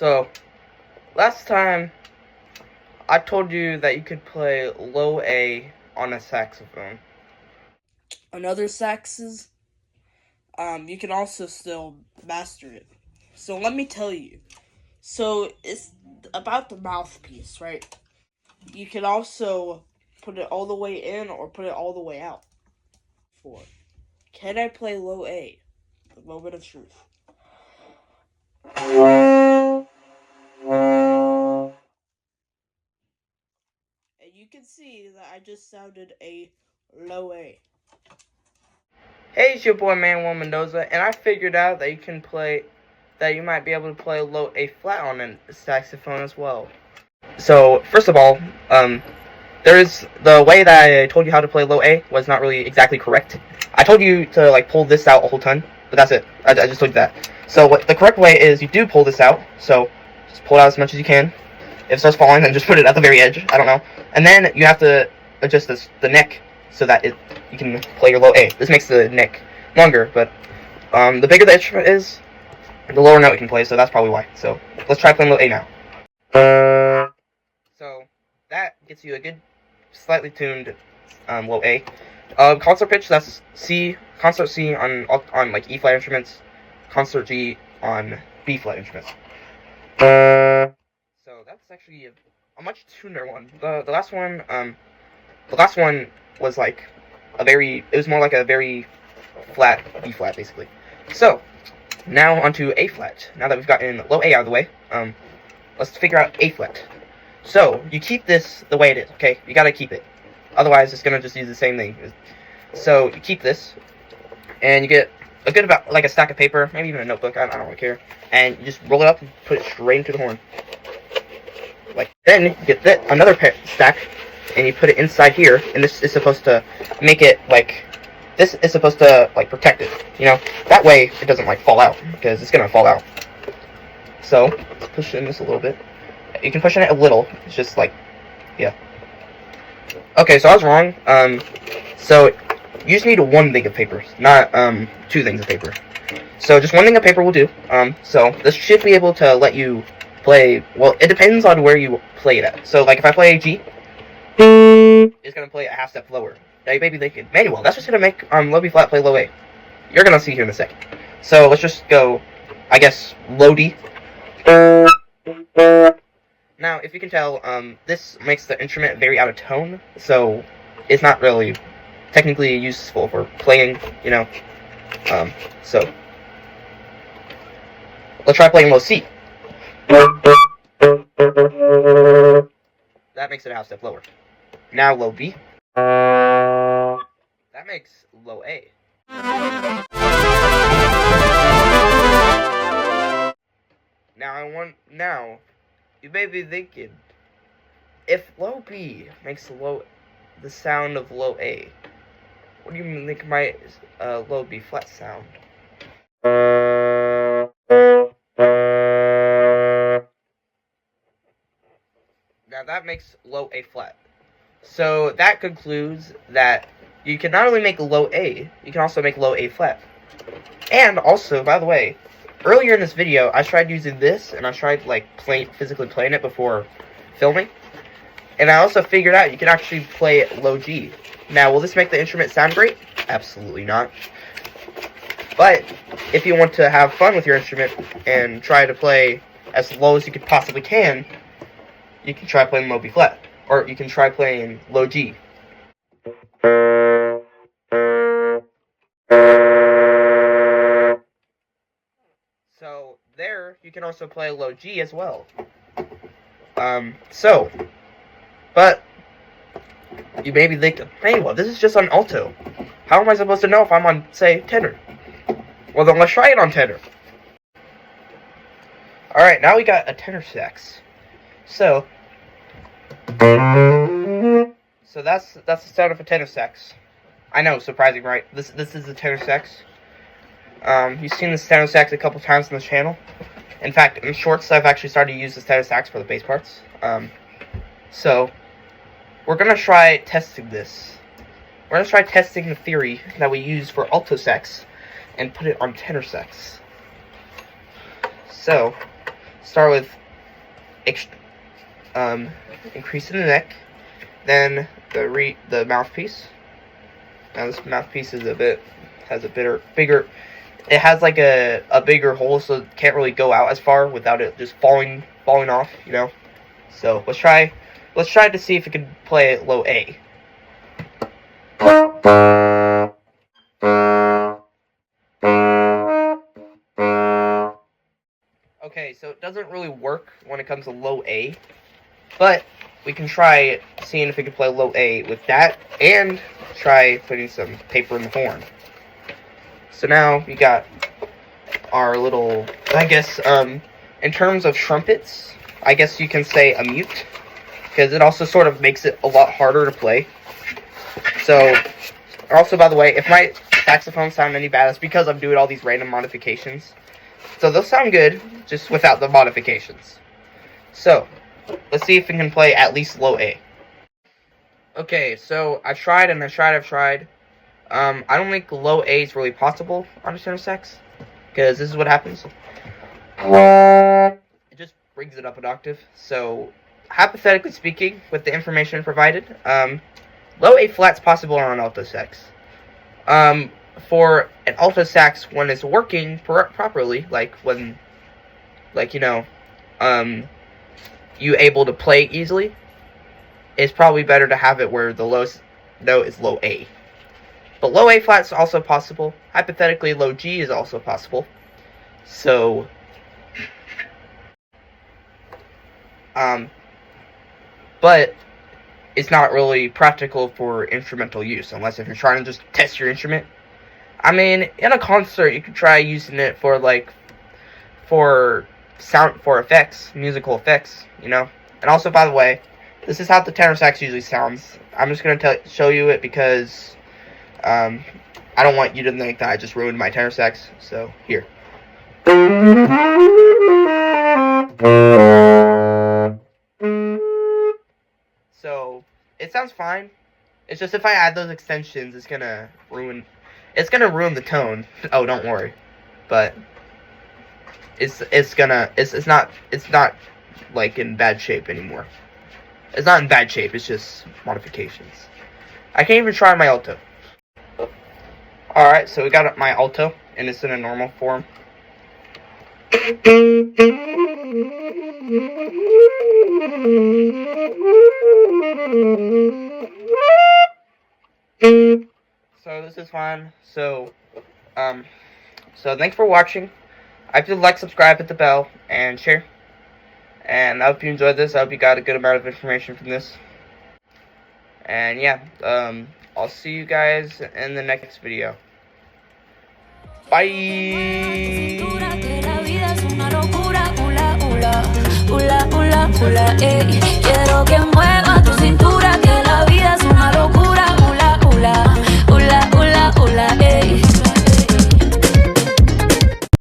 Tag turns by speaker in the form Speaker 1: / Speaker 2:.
Speaker 1: So, last time, I told you that you could play low A on a saxophone.
Speaker 2: On other saxes, you can also still master it. So let me tell you. So it's about the mouthpiece, right? You can also put it all the way in or put it all the way out. Can I play low A? The moment of truth. And you can see that I just sounded a low A.
Speaker 1: Hey, it's your boy Manuel Mendoza, and I figured out that you might be able to play low A flat on a saxophone as well. So, first of all, the way that I told you how to play low A was not really exactly correct. I told you to pull this out a whole ton, but that's it. I just told you that. So the correct way is you do pull this out. So just pull it out as much as you can. If it starts falling, then just put it at the very edge. I don't know. And then you have to adjust the neck so that you can play your low A. This makes the neck longer, but the bigger the instrument is, the lower note you can play. So that's probably why. So let's try playing low A now. So that gets you a good, slightly tuned low A. Concert pitch, that's C, concert C on E flat instruments, concert G on B flat instruments. So that's actually a much tuner one. The last one was it was more like a very flat B flat basically. So now onto A flat. Now that we've gotten low A out of the way, let's figure out A flat. So you keep this the way it is, okay? You gotta keep it. Otherwise, it's gonna just use the same thing. So you keep this, and you get a good about a stack of paper, maybe even a notebook. I don't really care. And you just roll it up and put it straight into the horn. Then you get another stack, and you put it inside here. And this is supposed to make it this is supposed to protect it. You know, that way it doesn't fall out because it's gonna fall out. So let's push in this a little bit. You can push in it a little. It's just yeah. Okay, so I was wrong. So you just need one thing of paper, not two things of paper. So just one thing of paper will do. So this should be able to let you play. Well, it depends on where you play it at. So if I play a G, it's gonna play a half step lower. Now you may be thinking, Manuel, that's just gonna make low B flat play low A. You're gonna see here in a second. So let's just go, I guess, low D. Now, if you can tell, this makes the instrument very out of tone, so it's not really technically useful for playing, you know. So let's try playing low C. That makes it a half step lower. Now low B. That makes low A. Now you may be thinking, if low B makes the sound of low A, what do you think my low B flat sound? Now that makes low A flat. So that concludes that you can not only make low A, you can also make low A flat. And also, by the way, earlier in this video, I tried using this, and I tried physically playing it before filming. And I also figured out you can actually play low G. Now, will this make the instrument sound great? Absolutely not. But if you want to have fun with your instrument and try to play as low as you could possibly can, you can try playing low B flat, or you can try playing low G. So there, you can also play low G as well. But you may be thinking, hey, well, this is just on alto. How am I supposed to know if I'm on, say, tenor? Well, then let's try it on tenor. Alright, now we got a tenor sax. So that's the sound of a tenor sax. I know, surprising, right? This is a tenor sax. You've seen this tenor sax a couple times on this channel. In fact, in shorts, I've actually started to use this tenor sax for the bass parts. So we're gonna try testing this. We're gonna try testing the theory that we use for alto sax and put it on tenor sax. So start with increasing the neck, then the mouthpiece. Now this mouthpiece is has a bigger. It has like a bigger hole, so it can't really go out as far without it just falling off, you know. So let's try to see if it can play low A. Okay, so it doesn't really work when it comes to low A, but we can try seeing if we can play low A with that, and try putting some paper in the horn. So now we got our little, I guess, in terms of trumpets, I guess you can say a mute, because it also sort of makes it a lot harder to play. So, also, by the way, if my saxophones sound any bad, it's because I'm doing all these random modifications. So they'll sound good, just without the modifications. So, let's see if we can play at least low A. Okay, so I've tried. I don't think low A is really possible on a tenor sax, because this is what happens. It just brings it up an octave. So, hypothetically speaking, with the information provided, low A flat's possible on an alto sax. For an alto sax, when it's working properly, like when, like, you know, you able to play easily, it's probably better to have it where the lowest note is low A. But low A flat is also possible. Hypothetically, low G is also possible. So, but it's not really practical for instrumental use, unless if you're trying to just test your instrument. I mean, in a concert, you could try using it for, like, for effects, musical effects, you know. And also, by the way, this is how the tenor sax usually sounds. I'm just gonna show you it because I don't want you to think that I just ruined my tenor sax. So here. So it sounds fine. It's just if I add those extensions, it's gonna ruin the tone. Oh, don't worry. But it's not like in bad shape anymore. It's not in bad shape, it's just modifications. I can't even try my alto. Alright, so we got my alto, and it's in a normal form. So this is fine. So thanks for watching. I hope you like, subscribe, hit the bell, and share. And I hope you enjoyed this. I hope you got a good amount of information from this. And yeah, I'll see you guys in the next video. Bye.